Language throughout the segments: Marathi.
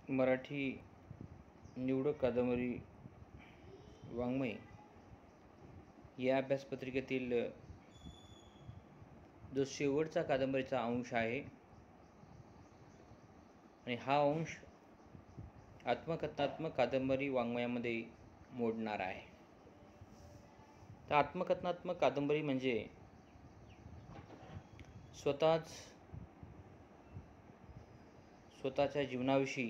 मराठी निवडक कादंबरी वाङ्मय या अभ्यासपत्रिकेतील जो शेवटचा कादंबरीचा अंश आहे आणि हा अंश आत्मकथनात्मक कादंबरी वाङ्मयामध्ये मोडणार आहे. तर आत्मकथनात्मक कादंबरी म्हणजे स्वतःच्या जीवनाविषयी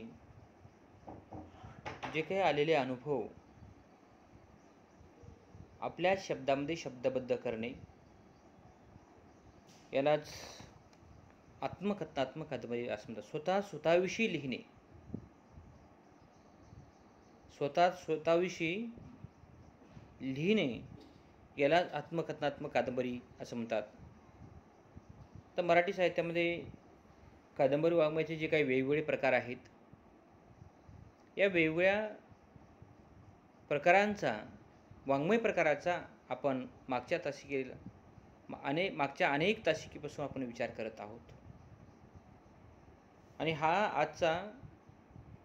जे काही आलेले अनुभव आपल्या शब्दामध्ये शब्दबद्ध करणे यालाच आत्मकथनात्मक कादंबरी असं म्हणतात. स्वतःविषयी लिहिणे, स्वतःविषयी लिहिणे याला आत्मकथनात्मक कादंबरी असं म्हणतात. तर मराठी साहित्यामध्ये कादंबरी वाङ्मयाचे जे काही वेगवेगळे प्रकार आहेत, या वेगवेगळ्या प्रकारांचा वाङ्मय प्रकाराचा आपण मागच्या अनेक तासिकेपासून आपण विचार करत आहोत. आणि हा आजचा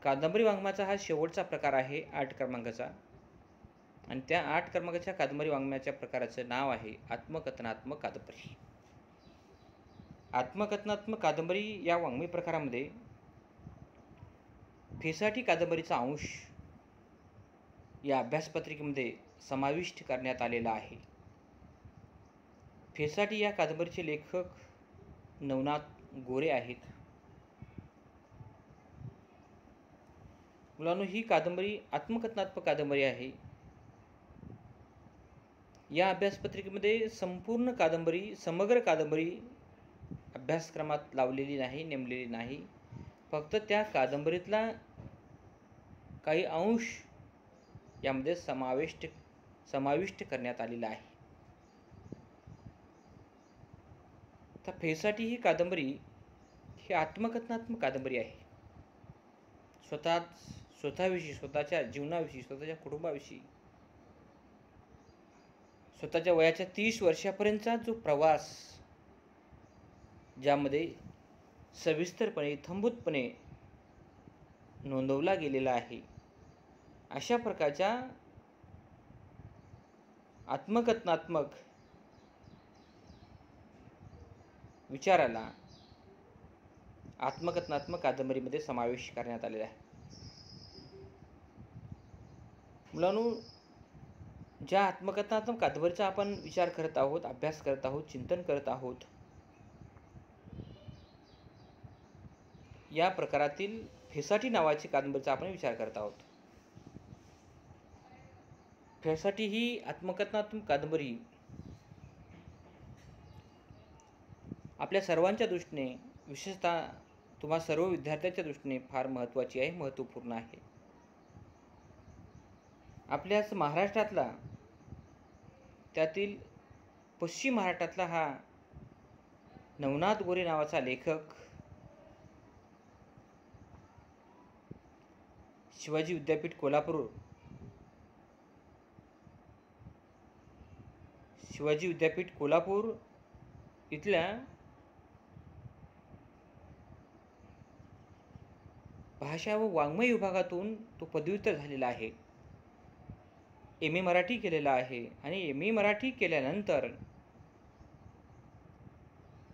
कादंबरी वाङ्मयाचा हा शेवटचा प्रकार आहे 8 क्रमांकाचा. आणि त्या 8 क्रमांकाच्या कादंबरी वाङ्मयाच्या प्रकाराचं नाव आहे आत्मकथनात्मक कादंबरी. आत्मकथनात्मक कादंबरी या वाङ्मय प्रकारामध्ये फेसाटी कादंबरीचा अंश या अभ्यासपत्रिकेमध्ये समाविष्ट करण्यात आलेला आहे. फेसाटी या कादंबरीचे लेखक नवनाथ गोरे आहेत. मुलांनो, ही कादंबरी आत्मकथनात्मक कादंबरी आहे. या अभ्यासपत्रिकेमध्ये समग्र कादंबरी अभ्यासक्रमात लावलेली नाही, नेमलेली नाही. फक्त त्या कादंबरीतला काही अंश यामध्ये समाविष्ट करण्यात आलेला आहे. तर फेसाटी ही कादंबरी ही आत्मकथनात्मक कादंबरी आहे. स्वतःविषयी, स्वतःच्या जीवनाविषयी, स्वतःच्या कुटुंबाविषयी, स्वतःच्या वयाच्या 30 वर्षापर्यंतचा जो प्रवास, ज्यामध्ये सविस्तरपणे थंबूतपणे नोंदवला गेलेला आहे, अशा प्रकारच्या आत्मकथनात्मक विचाराला आत्मकथनात्मक कादंबरीमध्ये समावेश करण्यात आलेला आहे. मुलांनो, ज्या आत्मकथनात्मक कादंबरीचा आपण विचार करत आहोत, अभ्यास करत आहोत, चिंतन करत आहोत, या प्रकारातील फेसाटी नावाची कादंबरीचा आपण विचार करत आहोत. फेसाटी ही आत्मकथनात्मक कादंबरी आपल्या सर्वांच्या दृष्टीने, विशेषतः तुम्हा सर्व विद्यार्थ्यांच्या दृष्टीने फार महत्त्वाची आहे, महत्त्वपूर्ण आहे. आपल्याच महाराष्ट्रातला, त्यातील पश्चिम महाराष्ट्रातला हा नवनाथ गोरे नावाचा लेखक शिवाजी विद्यापीठ कोल्हापूर इथल्या भाषा व वाङ्मय विभागातून तो पदव्युत्तर झालेला आहे. MA मराठी केलेला आहे. आणि MA मराठी केल्यानंतर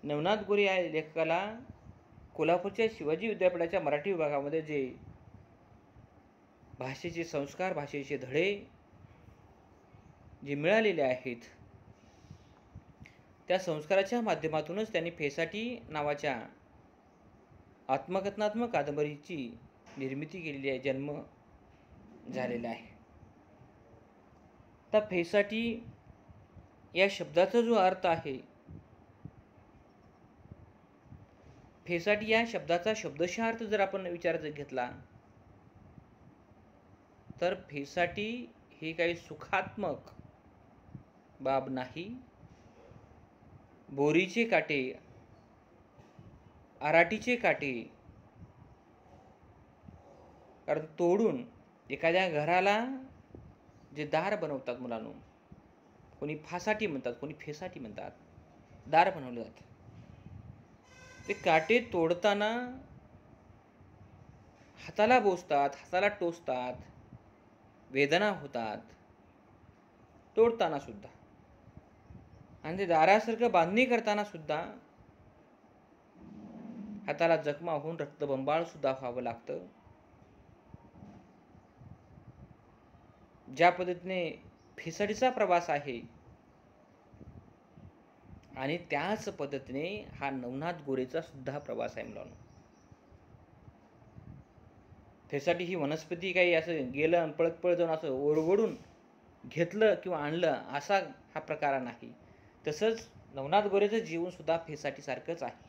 नवनाथ गोरे या लेखकाला कोल्हापूरच्या शिवाजी विद्यापीठाच्या मराठी विभागामध्ये जे भाषेचे संस्कार, भाषेचे धडे जे मिळालेले आहेत, त्या संस्काराच्या माध्यमातूनच त्यांनी फेसाटी नावाच्या आत्मकथनात्मक कादंबरीची निर्मिती केलेली आहे, जन्म झालेला आहे. तर फेसाटी या शब्दाचा जो अर्थ आहे, फेसाटी या शब्दाचा शब्दशः अर्थ जर आपण विचारात घेतला तर फेसाटी ही काही सुखात्मक बाब नाही. बोरीचे काटे, आराटीचे काटे कारण तोडून एखाद्या घराला जे दार बनवतात मुलांनो, कोणी फासाटी म्हणतात, कोणी फेसाटी म्हणतात, दार बनवले जाते. ते काटे तोडताना हाताला बोचतात, हाताला टोचतात, वेदना होतात, तोडताना सुद्धा, आणि ते दारासारखं बांधणी करताना सुद्धा हाताला जखमा होऊन रक्तबंबाळ सुद्धा व्हावं लागतं. ज्या पद्धतीने फिसडीचा प्रवास आहे आणि त्याच पद्धतीने हा नवनाथ गोरेचा सुद्धा प्रवास आहे मुलांनो. फेसाटी ही वनस्पती काही असं गेलं आणि पळत पळत जाऊन असं ओरबडून घेतलं किंवा आणलं असा हा प्रकार नाही. तसंच नवनाथ गोरेचं जीवन सुद्धा फेसाटी सारखंच आहे.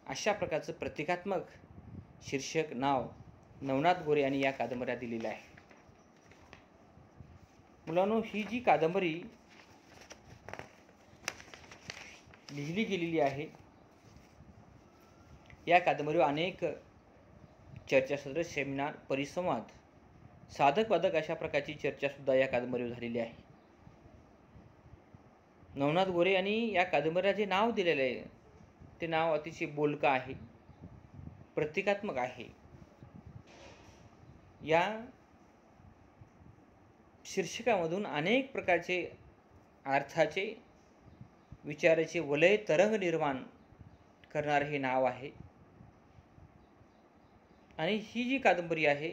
अशा प्रकारचं प्रतिकात्मक शीर्षक नाव नवनाथ गोरे यांनी या कादंबऱ्या दिलेलं आहे. मुलांनो, ही जी कादंबरी लिहिली गेलेली आहे, या कादंबरीवर अनेक चर्चासत्र, सेमिनार, परिसंवाद, साधक वादक अशा प्रकारची चर्चा सुद्धा या कादंबरीवर झालेली आहे. नवनाथ गोरे यांनी या कादंबरीला जे नाव दिलेलं आहे ते नाव अतिशय बोलकं आहे, प्रतिकात्मक आहे. या शीर्षकामधून अनेक प्रकारचे अर्थाचे, विचाराचे वलय तरंग निर्माण करणारे हे नाव आहे. आणि ही जी कादंबरी आहे,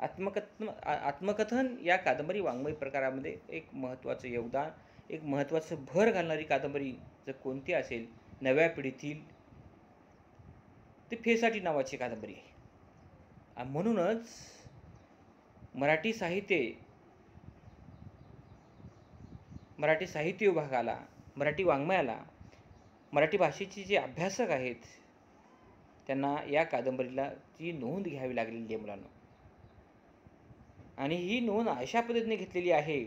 आत्मकथन या कादंबरी वाङ्मय प्रकारामध्ये एक महत्त्वाचं योगदान, एक महत्त्वाचं भर घालणारी कादंबरी जर कोणती असेल नव्या पिढीतील, ती फेसाटी नावाची कादंबरी आहे. आणि म्हणूनच मराठी साहित्य विभागाला, मराठी वाङ्मयाला, मराठी भाषेचे जे अभ्यासक आहेत त्यांना या कादंबरीला ची नोंद घ्यावी लागलेली आहे मुलांना. आणि ही नोंद अशा पद्धतीने घेतलेली आहे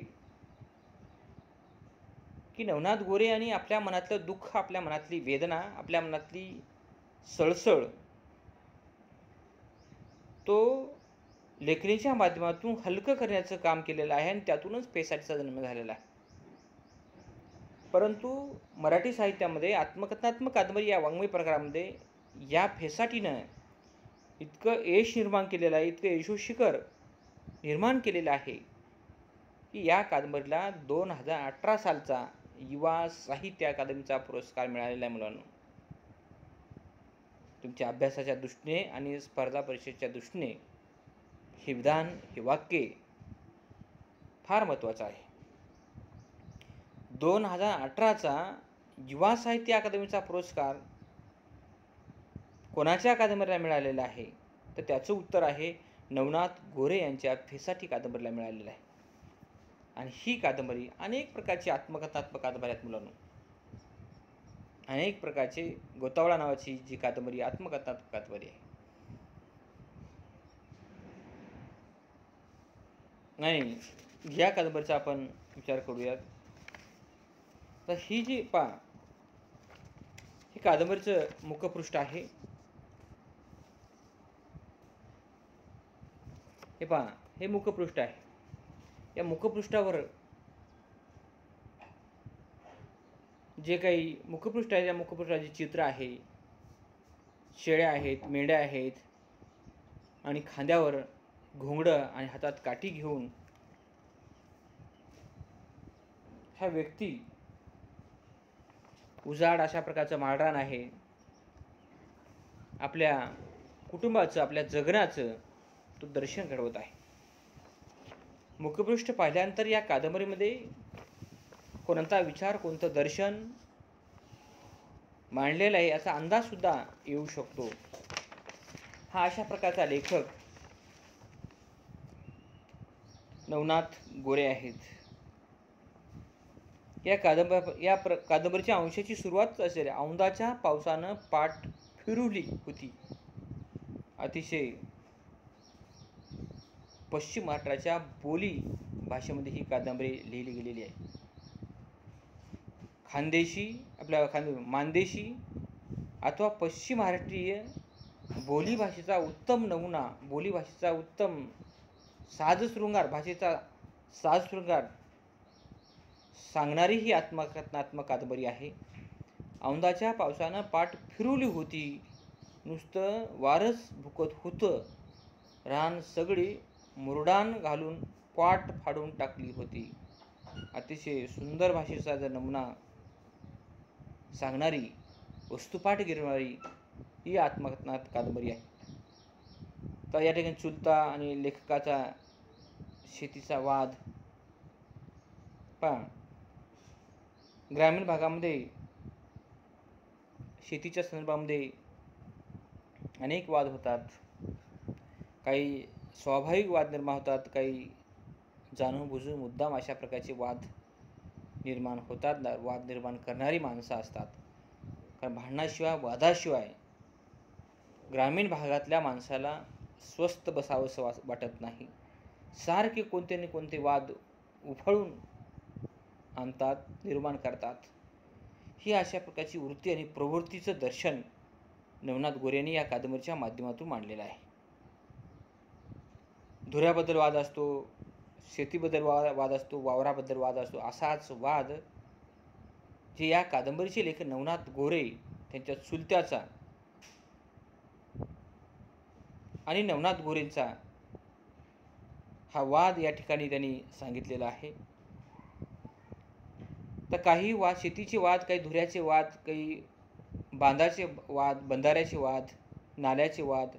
की नवनाथ गोरे यांनी आपल्या मनातलं दुःख, आपल्या मनातली वेदना, आपल्या मनातली सळसळ तो लेखणीच्या माध्यमातून हलकं करण्याचं काम केलेलं आहे आणि त्यातूनच फेसाटीचा जन्म झालेला आहे. परंतु मराठी साहित्यामध्ये आत्मकथनात्मक कादंबरी या वाङ्मय प्रकारामध्ये या फेसाटीनं इतकं यश निर्माण केलेलं आहे, इतकं यशोशिखर निर्माण केलेलं आहे की या कादंबरीला 2018 सालचा युवा साहित्य अकादमीचा पुरस्कार मिळालेला आहे मुलांनो. तुमच्या अभ्यासाच्या दृष्टीने आणि स्पर्धा परीक्षेच्या दृष्टीने हे विधान, हे वाक्य फार महत्त्वाचं आहे. 2018चा युवा साहित्य अकादमीचा पुरस्कार कोणाच्या कादंबरीला मिळालेला आहे, तर त्याचं उत्तर आहे नवनाथ गोरे यांच्या फेसाटी कादंबरीला मिळालेलं आहे. आणि ही कादंबरी अनेक प्रकारची आत्मकथनात्मक कादंबरी आहेत मुलांनो. अनेक प्रकारचे गोतावळा नावाची जी कादंबरी आत्मकथनात्मक कादंबरी आहे. आणि या कादंबरीचा आपण विचार करूयात. तर ही जी हे कादंबरीचं मुखपृष्ठ आहे. हे पहा, हे मुखपृष्ठ आहे. या मुखपृष्ठावर जे काही मुखपृष्ठ आहे, त्या मुखपृष्ठाचे चित्र आहे. शेळ्या आहेत, मेंढ्या आहेत आणि खांद्यावर घोंगडं आणि हातात काठी घेऊन ह्या व्यक्ती, उजाड अशा प्रकारचं माळरान आहे. आपल्या कुटुंबाचं, आपल्या जगण्याचं तो दर्शन घडवत आहे. मुखपृष्ठ पाहिल्यानंतर या कादंबरीमध्ये कोणता विचार, कोणतं दर्शन मांडलेलं आहे याचा अंदाज सुद्धा येऊ शकतो. हा अशा प्रकारचा लेखक नवनाथ गोरे आहेत. या कादंबरीच्या अंशाची सुरुवात असेल औंदाच्या पावसानं पाठ फिरवली होती. अतिशय पश्चिम महाराष्ट्राच्या बोली भाषेमध्ये ही कादंबरी लिहिली गेलेली आहे. मानदेशी अथवा पश्चिम महाराष्ट्रीय बोली भाषेचा उत्तम नमुना, बोली भाषेचा उत्तम भाषेचा साजशृंगार सांगणारी ही आत्मकथनात्मक कादंबरी आहे. औंदाच्या पावसानं पाठ फिरवली होती नुसतं वारच भुकत होतं. रान सगळी मुरडान घालून पाट फाडून टाकली होती. अतिशय सुंदर भाषेचा जर नमुना सांगणारी, वस्तुपाठ गिरवणारी ही आत्मकथनात कादंबरी आहे. तर या ठिकाणी चुलता आणि लेखकाचा शेतीचा वाद पहा. ग्रामीण भागामध्ये शेतीच्या संदर्भामध्ये अनेक वाद होतात. काही स्वाभाविक वाद निर्माण होतात, काही जाणूनबुजून मुद्दाम अशा प्रकारचे वाद निर्माण होतात. वाद निर्माण करणारी माणसं असतात. कारण भांडणाशिवाय, वादाशिवाय ग्रामीण भागातल्या माणसाला स्वस्थ बसावंसं वाटत नाही. सारखे कोणते न कोणते वाद उफाळून आणतात, निर्माण करतात. ही अशा प्रकारची वृत्ती आणि प्रवृत्तीचं दर्शन नवनाथ गोरे यांनी या कादंबरीच्या माध्यमातून मांडलेलं आहे. धुऱ्याबद्दल वाद असतो, शेतीबद्दल वाद असतो, वावराबद्दल वाद असतो. असाच वाद जे या कादंबरीचे लेखक नवनाथ गोरे त्यांच्या चुलत्याचा आणि नवनाथ गोरेंचा हा वाद या ठिकाणी त्यांनी सांगितलेला आहे. तर काही वाद, शेतीचे वाद, काही धुऱ्याचे वाद, काही बांधाचे वाद, बंधाऱ्याचे वाद, नाल्याचे वाद,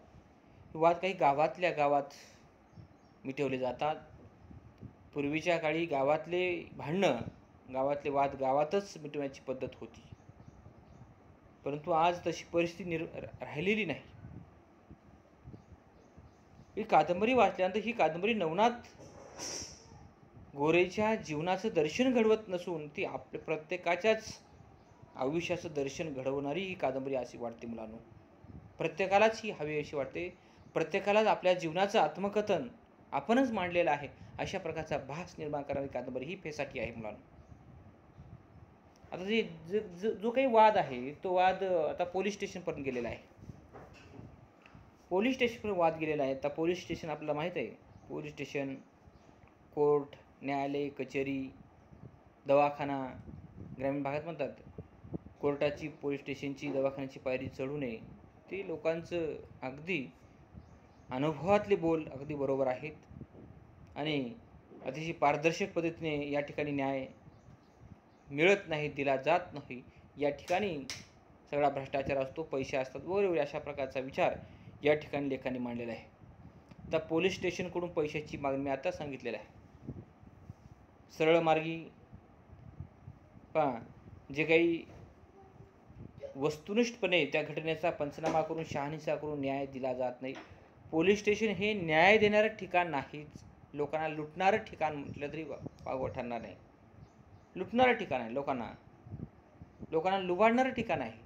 वाद काही गावातल्या गावात मिटवले जातात. पूर्वीच्या काळी गावातले भांडणं, गावातले वाद गावातच मिटवण्याची पद्धत होती. परंतु आज तशी परिस्थिती राहिलेली नाही. ही कादंबरी वाचल्यानंतर ही कादंबरी नवनाथ गोरेच्या जीवनाचं दर्शन घडवत नसून ती आपल्या प्रत्येकाच्याच आयुष्याचं दर्शन घडवणारी ही कादंबरी अशी वाटते मुलांनो. प्रत्येकालाच ही हवी अशी वाटते. प्रत्येकालाच आपल्या जीवनाचं आत्मकथन आपणच मांडलेलं आहे अशा प्रकारचा भास निर्माण करणारी कादंबरी ही फेसाठी आहे मुलांनो. आता जो काही वाद आहे तो वाद आता पोलीस स्टेशनपर्यंत गेलेला आहे. पोलीस स्टेशनपर्यंत वाद गेलेला आहे. आता पोलीस स्टेशन आपल्याला माहीत आहे. पोलीस स्टेशन, कोर्ट, न्यायालय, कचेरी, दवाखाना, ग्रामीण भागात म्हणतात कोर्टाची, पोलीस स्टेशनची, दवाखान्याची पायरी चढू नये. ते लोकांचं अगदी अनुभवातले बोल अगदी बरोबर आहेत आणि अतिशय पारदर्शक पद्धतीने या ठिकाणी न्याय मिळत नाही, दिला जात नाही. या ठिकाणी सगळा भ्रष्टाचार असतो, पैसे असतात वगैरे अशा प्रकारचा विचार या ठिकाणी लेखांनी मांडलेला आहे. आता पोलीस स्टेशनकडून पैशाची मागणी मी आता सांगितलेलं आहे. सरळ मार्गी पहा, जे काही वस्तुनिष्ठपणे त्या घटनेचा पंचनामा करून, शहानिशा करून न्याय दिला जात नाही. पोलीस स्टेशन हे न्याय देणारं ठिकाण नाहीच. लोकांना लुटणारं ठिकाण म्हटलं तरी वावगं ठरणार नाही. लुटणारं ठिकाण आहे, लोकांना लुबाडणारं ठिकाण आहे.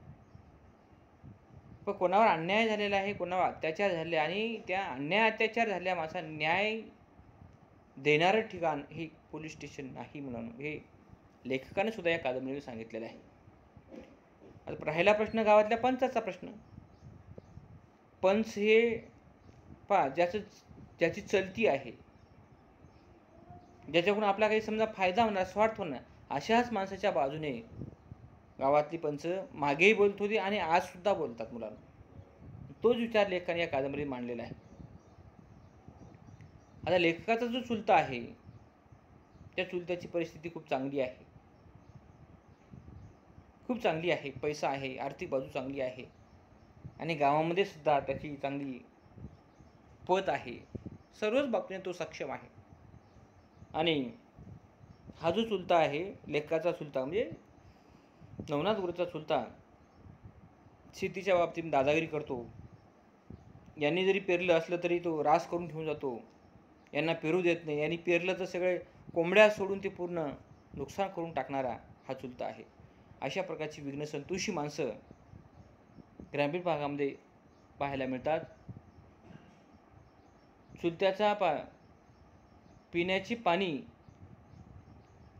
पण कोणावर अन्याय झालेला आहे, कोणावर अत्याचार झाले आणि त्या अन्याय अत्याचार झालेल्या माणसाला न्याय देणारं ठिकाण हे पोलीस स्टेशन नाही म्हणून हे लेखकाने सुद्धा या कादंबरीमध्ये सांगितलेलं आहे. आता राहिला प्रश्न गावातल्या पंचाचा प्रश्न. पंच हे पहा ज्याची चलती आहे, ज्याच्याकडून आपला काही समजा फायदा होणार, स्वार्थ होणार, अशाच माणसाच्या बाजूने गावातली पंच मागेही बोलत होती आणि आज सुद्धा बोलतात मुलांना. तोच विचार लेखकाने या कादंबरीत मांडलेला आहे. आता लेखकाचा जो चुलता आहे त्या चुलत्याची परिस्थिती खूप चांगली आहे, खूप चांगली आहे. पैसा आहे, आर्थिक बाजू चांगली आहे आणि गावामध्ये सुद्धा त्याची चांगली पत आहे. सर्वच बाबतीने तो सक्षम आहे. आणि हा जो चुलता आहे, लेखकाचा चुलता म्हणजे नवनाथ गोरेचा चुलता, शेतीच्या बाबतीत दादागिरी करतो. यांनी जरी पेरलं असलं तरी तो रास करून घेऊन जातो. यांना पेरू देत नाही. यांनी पेरलं तर सगळे कोंबड्या सोडून ते पूर्ण नुकसान करून टाकणारा हा चुलता आहे. अशा प्रकारची विघ्नसंतोषी माणसं ग्रामीण भागामध्ये पाहायला मिळतात. चुलत्याचा पिण्याची पाणी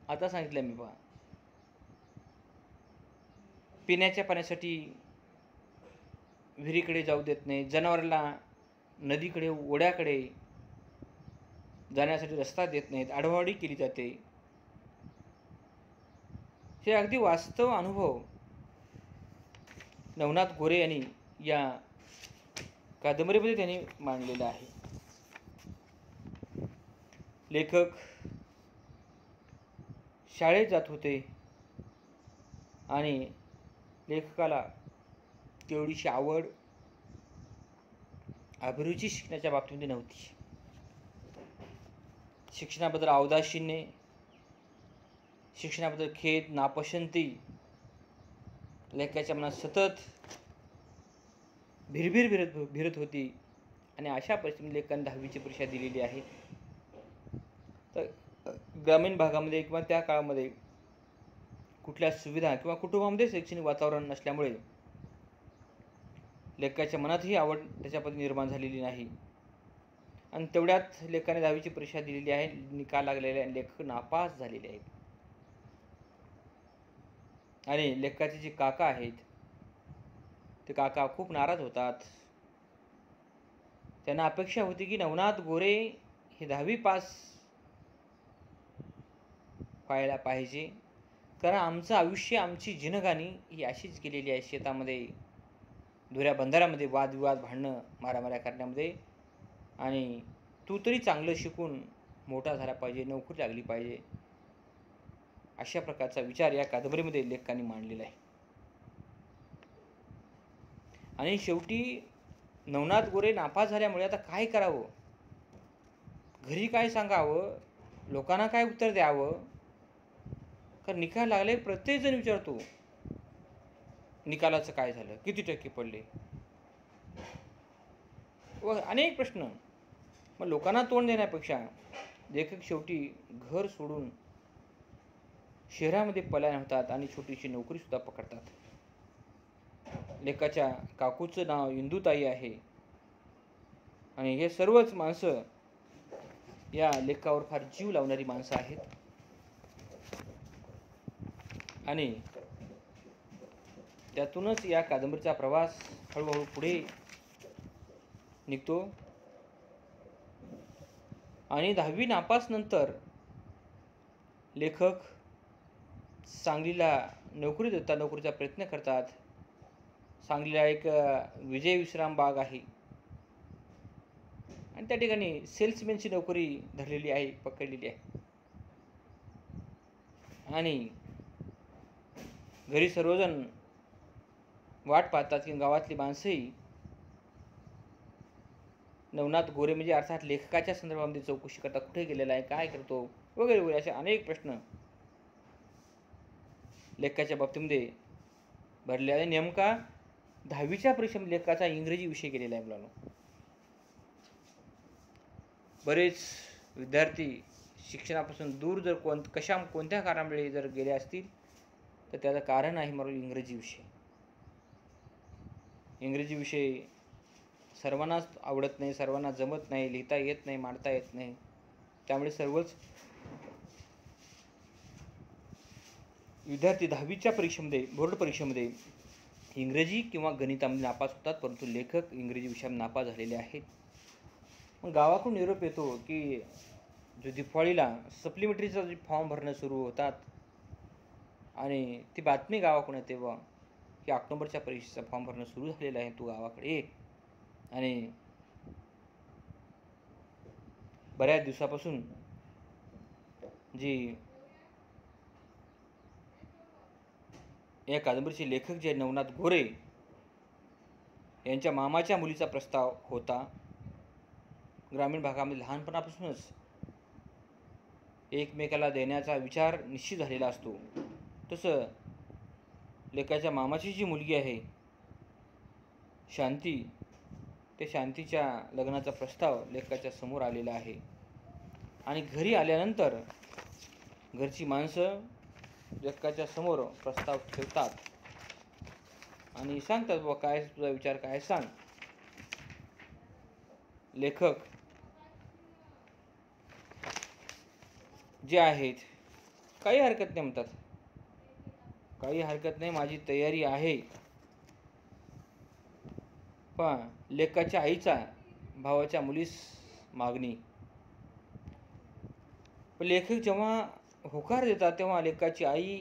आता सांगितलं मी पहा, पिण्याच्या पाण्यासाठी विहिरीकडे जाऊ देत नाही. जनावरांना नदीकडे, ओढ्याकडे जाण्यासाठी रस्ता देत नाहीत. आडवाडी केली जाते. हे अगदी वास्तव अनुभव नवनाथ गोरे यांनी या कादंबरीमध्ये त्यांनी मांडलेलं आहे. लेखक शाळेत जात होते आणि लेखकाला तेवढीशी आवड अभिरुची शिकण्याच्या बाबतीमध्ये नव्हती. शिक्षणाबद्दल अवदाशिन्य, शिक्षणाबद्दल खेद, नापसंती लेखकाच्या मनात सतत भिरत होती आणि अशा परिस्थितीत लेखकाने 10वीची परीक्षा दिलेली आहे. तर ग्रामीण भागामध्ये किंवा त्या काळामध्ये कुठल्या सुविधा किंवा कुटुंबामध्ये शैक्षणिक वातावरण नसल्यामुळे लेखकाच्या मनातही आवड त्याच्याप्रती निर्माण झालेली नाही आणि तेवढ्यात लेखकाने 10वीची परीक्षा दिलेली आहे. निकाल लागलेले आहे, लेखक नापास झालेले आहेत. आणि लेखकाचे जे काका आहेत ते काका खूप नाराज होतात. त्यांना अपेक्षा होती की नवनाथ गोरे हे 10वी पास व्हायला पाहिजे, कारण आमचं आयुष्य, आमची जिनगाणी ही अशीच गेलेली आहे. शेतामध्ये, धुऱ्या बंधाऱ्यामध्ये वादविवाद, भांडणं, मारामाऱ्या करण्यामध्ये, आणि तू तरी चांगलं शिकून मोठा झाला पाहिजे, नोकरी लागली पाहिजे, अशा प्रकारचा विचार या कादंबरीमध्ये लेखकांनी मांडलेला आहे. आणि शेवटी नवनाथ गोरे नापास झाल्यामुळे आता काय करावं, घरी काय सांगावं, लोकांना काय उत्तर द्यावं, कारण निकाल लागले. प्रत्येकजण विचारतो निकालाचं काय झालं, किती टक्के पडले, व अनेक प्रश्न. मग लोकांना तोंड देण्यापेक्षा लेखक शेवटी घर सोडून शहरामध्ये पलायन होतात आणि छोटीशी नोकरी सुद्धा पकडतात. लेखकाच्या काकूचं नाव इंदुताई आहे आणि हे सर्वच माणसं या लेखावर फार जीव लावणारी माणसं आहेत. आणि त्यातूनच या कादंबरीचा प्रवास हळूहळू पुढे निघतो. आणि 10वी नापास नंतर लेखक सांगलीला नोकरीचा प्रयत्न करतात. सांगलीला एक विजय विश्राम बाग आहे आणि त्या ठिकाणी सेल्समॅनची नोकरी धरलेली आहे, पकडलेली आहे. आणि घरी सर्वजण वाट पाहतात की गावातली माणसंही नवनाथ गोरे म्हणजे अर्थात लेखकाच्या संदर्भामध्ये चौकशी करतात, कुठे गेलेला आहे, काय करतो, वगैरे वगैरे असे अनेक प्रश्न लेखकाच्या बाबतीमध्ये भरले आहे. नेमका 10वीच्या परीक्षेमध्ये लेखकाचा इंग्रजी विषय गेलेला आहे मुलांनो. बरेच विद्यार्थी शिक्षणापासून दूर जर कोणत्या कारणामुळे जर गेले असतील तर त्याचं कारण आहे मला इंग्रजी विषय. इंग्रजी विषय सर्वांनाच आवडत नाही, सर्वांना जमत नाही, लिहिता येत नाही, मांडता येत नाही. त्यामुळे सर्वच विद्यार्थी 10वीच्या परीक्षेमध्ये, बोर्ड परीक्षेमध्ये इंग्रजी किंवा गणितामध्ये नापास होतात, परंतु लेखक इंग्रजी विषयात नापास झालेले आहेत. मग गावाकडून निरोप येतो की जो दिवाळीला सप्लिमेंटरीचा जे फॉर्म भरणं सुरू होतात आणि ती बातमी गावाकडून येते की ऑक्टोबरच्या परीक्षेचा फॉर्म भरणं सुरू झालेलं आहे, तू गावाकडे ये. आणि बऱ्याच दिवसापासून जी या कादंबरीचे लेखक जे नवनाथ गोरे यांच्या मामाच्या मुलीचा प्रस्ताव होता. ग्रामीण भागामध्ये लहानपणापासूनच एकमेकाला देण्याचा विचार निश्चित झालेला असतो. तसं लेखकाच्या मामाची जी मुलगी आहे शांती, ते शांतीच्या लग्नाचा प्रस्ताव लेखकाच्या समोर आलेला आहे. आणि घरी आल्यानंतर घरची माणसं लेखकाच्या समोर प्रस्ताव ठेवतात आणि सांगतात, बाबा काय तुझा विचार काय सांग. लेखक जे आहेत काही हरकत नाही म्हणतात, काही हरकत नाही, माझी तयारी आहे. पण लेखकाच्या आईचा भावाच्या मुलीस मागणी. पण लेखक जेव्हा होकार देतात तेव्हा लेखकाची आई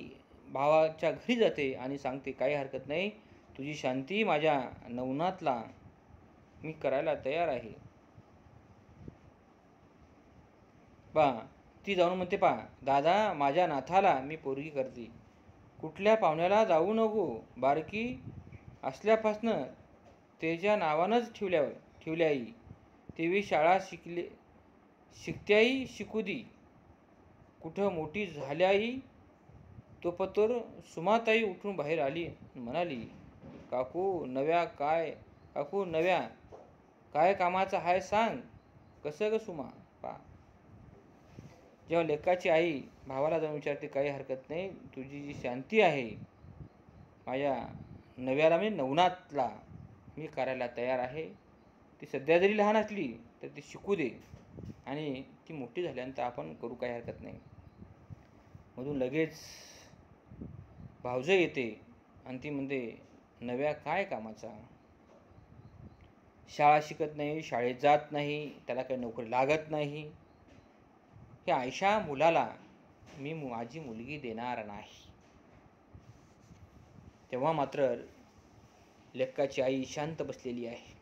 भावाच्या घरी जाते आणि सांगते, काही हरकत नाही, तुझी शांती माझ्या नवनाथला मी करायला तयार आहे. पहा, ती जाऊन म्हणते, पहा दादा, माझ्या नाथाला मी पोरगी करते. कुठल्या पाहुण्याला जाऊ नको. बारकी असल्यापासनं त्याच्या नावानंच ठेवल्याई. तेवी शाळा शिकत्याई शिकू दी. कुठं मोठी झाल्याई तोपतर सुमाताई उठून बाहेर आली, म्हणाली, काकू नव्या काय कामाचा हाय सांग. कसं ग सुमा. पा जेव्हा लेकाची आई भावाला जाऊन विचारते, काही हरकत नाही, तुझी जी शांती आहे माझ्या नव्याला, म्हणजे नवनाथला मी करायला तयार आहे. ती सध्या जरी लहान असली तर ती शिकू दे, आणि ती मोठी झाल्यानंतर आपण करू, काही हरकत नाही. मधून लगेच भावजं येते आणि ती म्हणते, नव्या काय कामाचा. शाळा शिकत नाही, शाळेत जात नाही, त्याला काही नोकरी लागत नाही. हे अशा मुलाला मी माझी मुलगी देणार नाही. तेव्हा मात्र लेकाची आई शांत बसलेली आहे.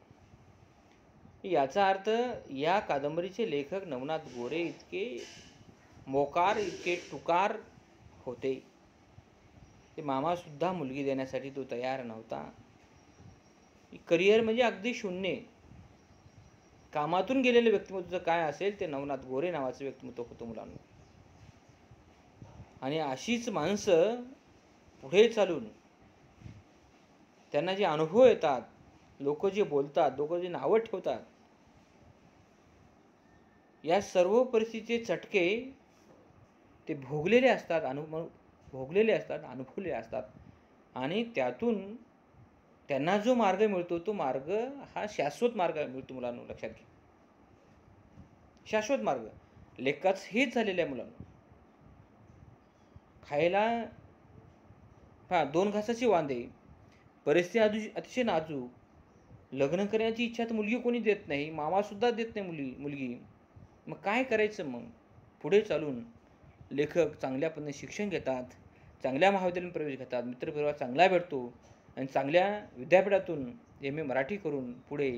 याचा अर्थ या कादंबरीचे लेखक नवनाथ गोरे इतके मोकार, इतके टुकार होते. ते मामासुद्धा मुलगी देण्यासाठी तो तयार नव्हता. करिअर म्हणजे अगदी शून्य. कामातून गेलेलं व्यक्तिमत्व काय असेल ते नवनाथ गोरे नावाचं व्यक्तिमत्व होतं मुलांना. आणि अशीच माणसं पुढे चालून त्यांना जे अनुभव येतात, लोक जे बोलतात, लोक जे नावं ठेवतात, या सर्व परिस्थितीचे चटके ते भोगलेले असतात, अनुभवलेले असतात. आणि त्यातून त्यांना जो मार्ग मिळतो तो मार्ग हा शाश्वत मार्ग मिळतो. मुलांनो लक्षात घ्या, शाश्वत मार्ग. लेखाच हेच झालेलं आहे मुलांना. खायला दोन घासाची वांदे, परिस्थिती अतिशय नाजूक, लग्न करण्याची इच्छा तर मुलगी कोणी देत नाही, मामासुद्धा देत नाही मुलगी. मग काय करायचं. मग पुढे चालून लेखक चांगल्या पद्धतीने शिक्षण घेतात, चांगल्या महाविद्यालयात प्रवेश घेतात, मित्रपरिवार चांगला भेटतो आणि चांगल्या विद्यापीठातून MA मराठी करून पुढे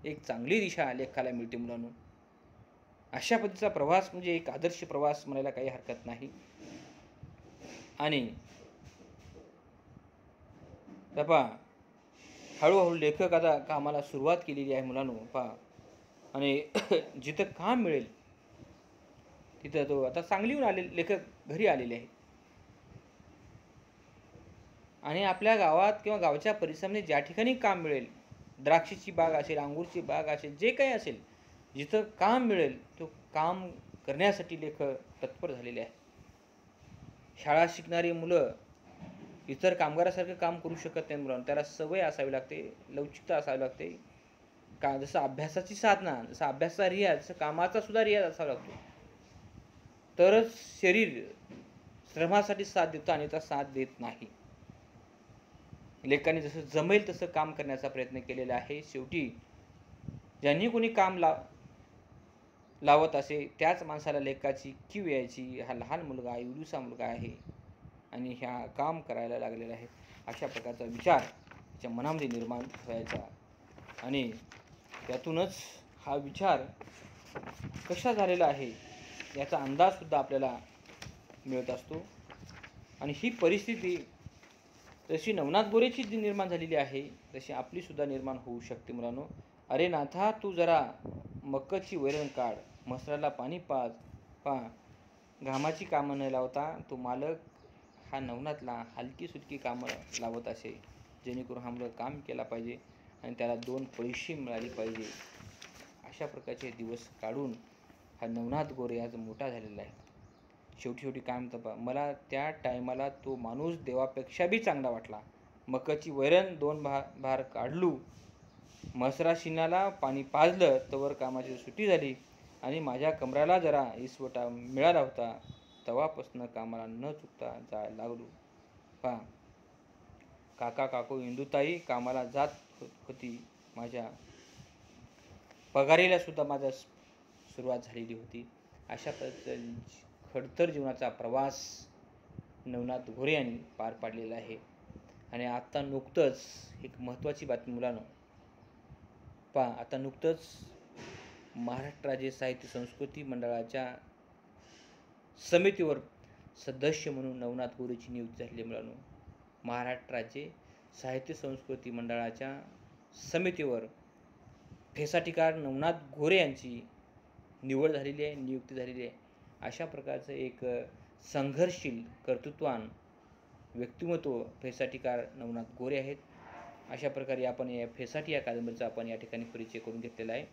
एक चांगली दिशा लेखाला मिळते. मुलांनो, अशा पद्धतीचा प्रवास म्हणजे एक आदर्श प्रवास म्हणायला काही हरकत नाही. आणि बाबा हळूहळू लेखक आता कामाला सुरुवात केलेली आहे मुलांनो. पहा, आणि जिथं काम मिळेल तिथं तो आता सांगलीहून लेखक घरी आलेले आहे. आणि आपल्या गावात किंवा गावच्या परिसरामध्ये ज्या ठिकाणी काम मिळेल, द्राक्षाची बाग असेल, अंगूरची बाग असेल, जे काही असेल, जिथं काम मिळेल तो काम करण्यासाठी लेखक तत्पर झालेले आहे. शाळा शिकणारी मुलं इतर कामगारासारखं काम करू शकत नाही मुलांना. त्याला सवय असावी लागते, लवचिकता असावी लागते. जसं अभ्यासाची साधना, जसं अभ्यासाचा रियाज, जसं कामाचा सुद्धा रियाज असावा लागतो. तरच शरीर श्रमासाठी साथ देतं आणि त्याचा साथ देत नाही. लेखकाने जसं जमेल तसं काम करण्याचा प्रयत्न केलेला आहे. शेवटी ज्यांनी कोणी काम लावत असे त्याच माणसाला लेखकाची कीव यायची. हा लहान मुलगा, एवढूसा मुलगा आहे आणि ह्या काम करायला लागलेला आहे, अशा प्रकारचा विचार त्याच्या मनामध्ये निर्माण व्हायचा. आणि त्यातूनच हा विचार कसा झालेला आहे याचा अंदाजसुद्धा आपल्याला मिळत असतो. आणि ही परिस्थिती जशी नवनाथ गोरेची जी निर्माण झालेली आहे तशी आपलीसुद्धा निर्माण होऊ शकते. मुलांनो, अरे नाथा, तू जरा मक्कची वैरण काढ, म्हसराला पाणी पाज. पहा, घामाची कामं न लावता तो मालक हा नवनाथला हलकी सुलकी कामं लावत असे, जेणेकरून हा मुलं काम केला पाहिजे आणि त्याला 2 पैसे मिळाले पाहिजे. अशा प्रकारचे दिवस काढून हा नवनाथ गोरे आज मोठा झालेला आहे. शेवटी काय म्हणतं, मला त्या टायमाला तो माणूस देवापेक्षा बी चांगला वाटला. मक्काची वैरण 2 भार काढलू, म्हसरा शिनाला पाणी पाजलं, तवर कामाची सुट्टी झाली आणि माझ्या कमराला जरा इसवटा मिळाला होता. तेव्हापासून कामाला न चुकता जायला लागलो. पहा, काकू इंदुताई कामाला जात होती. माझ्या पगारीला सुद्धा माझा सुरुवात झालेली होती. अशा पद्धतीचा खडतर जीवनाचा प्रवास नवनाथ गोरे यांनी पार पाडलेला आहे. आणि आत्ता नुकतंच एक महत्त्वाची बातमी मुलांनो, पहा आता नुकतंच महाराष्ट्र राज्य साहित्य संस्कृती मंडळाच्या समितीवर सदस्य म्हणून नवनाथ गोरेची नियुक्ती झाली मुलांनो. महाराष्ट्र राज्य साहित्य संस्कृती मंडळाच्या समितीवर फेसाटीकार नवनाथ गोरे यांची निवड झालेली आहे, नियुक्ती झालेली आहे. अशा प्रकारचं एक संघर्षशील कर्तृत्वान व्यक्तिमत्व फेसाटीकार नवनाथ गोरे आहेत. अशा प्रकारे आपण या फेसाटी या कादंबरीचा आपण या ठिकाणी परिचय करून घेतलेला आहे.